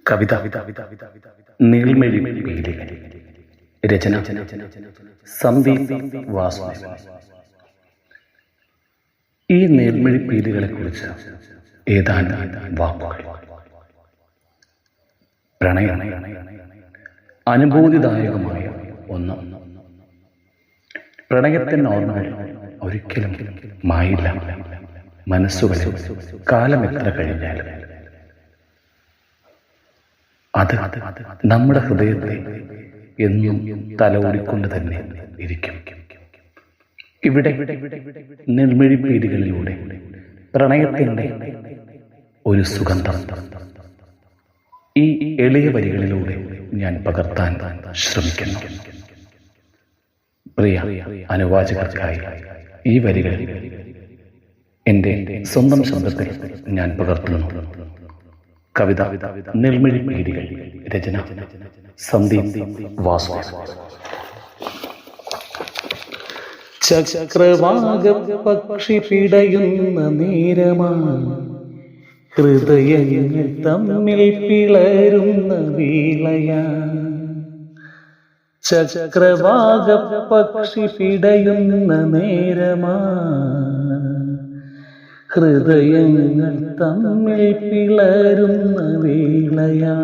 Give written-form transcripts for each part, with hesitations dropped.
കവിത നീൾമിഴി പീലികൾ. രചന സന്ദീപ് വാസുദേവൻ. ഈ നീൾമിഴി പീലികളെ കുറിച്ച് ഏതാനും വാക്കുകൾ. പ്രണയം അനുഭൂതിദായകമായ ഒന്ന്. പ്രണയത്തിൻ്റെ ഓർമ്മകൾ ഒരിക്കലും മായില്ല. മനസ്സുകളിൽ കാലം എത്ര കഴിഞ്ഞാലും അത് നമ്മുടെ ഹൃദയത്തെ എന്നും തലോടിക്കൊണ്ട് തന്നെ ഇരിക്കും. ഇവിടെ നിർമ്മിഴിപ്പീടികളിലൂടെ പ്രണയത്തിൻ്റെ ഒരു സുഗന്ധം ഈ എളിയ വരികളിലൂടെ ഞാൻ പകർത്താൻ ശ്രമിക്കുന്നു. പ്രിയ അനുവാചകർക്കായി ഈ വരികൾ എൻ്റെ സ്വന്തം ശബ്ദത്തിൽ ഞാൻ പകർത്തുന്നു. കവിത നിർമ്മിഴി പീടികൾ. രചന സന്ദീപ് വാസുദേവൻ. ചക്രവാക പക്ഷി പിടയുന്ന നേരമാണ്, ഹൃദയങ്ങൾ തമ്മിൽ പിളരുന്ന വേളയാ. ചക്രവാക പക്ഷി പിടയുന്ന നേരമാ, ഹൃദയങ്ങൾ തമ്മിൽ പിളരുന്ന വേളയാ.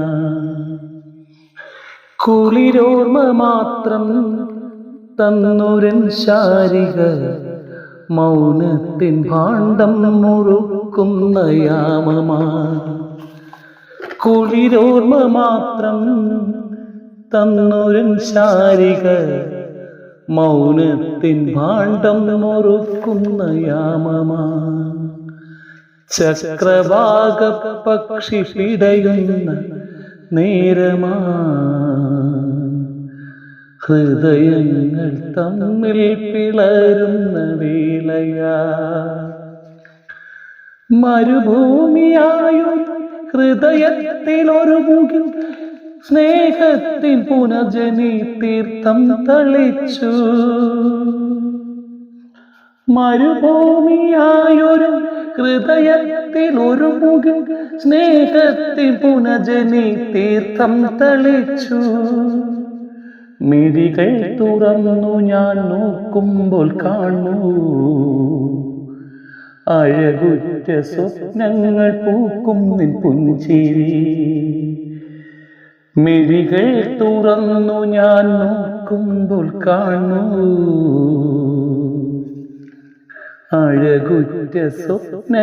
കുളിരോർമ്മ മാത്രം തന്നൊരൻ ശാരിക, മൗനത്തിൻ ഭാണ്ഡം മുറുക്കുന്ന യാമമാ. കുളിരോർമ്മ മാത്രം തന്നൊരൻ ശാരിക, മൗനത്തിൻ ഭാണ്ഡം മുറുക്കുന്ന യാമമാ. ചക്രവാക പക്ഷി പിടയുന്ന നേരമാ, ഹൃദയങ്ങൾ തമ്മിൽ പിളരുന്ന വേളയാ. മരുഭൂമിയായും ഹൃദയത്തിലൊരു മുകിൽ സ്നേഹത്തിൻ പുനർജനി തീർത്ഥം തളിച്ചു. മരുഭൂമിയായൊരു ഹൃദയത്തിൽ ഒരു മുകിൽ സ്നേഹത്തിൻ പുനർജനി തീർത്ഥം തളിച്ചു. മിഴികൾ തുറന്നു ഞാൻ നോക്കുമ്പോൾ കാണൂ, അഴകുറ്റ സ്വപ്നങ്ങൾ പൂക്കും നിൻ പുഞ്ചിരി. മിഴികൾ തുറന്നു ഞാൻ നോക്കുമ്പോൾ കാണൂ, അഴകുറ്റ സ്വപ്ന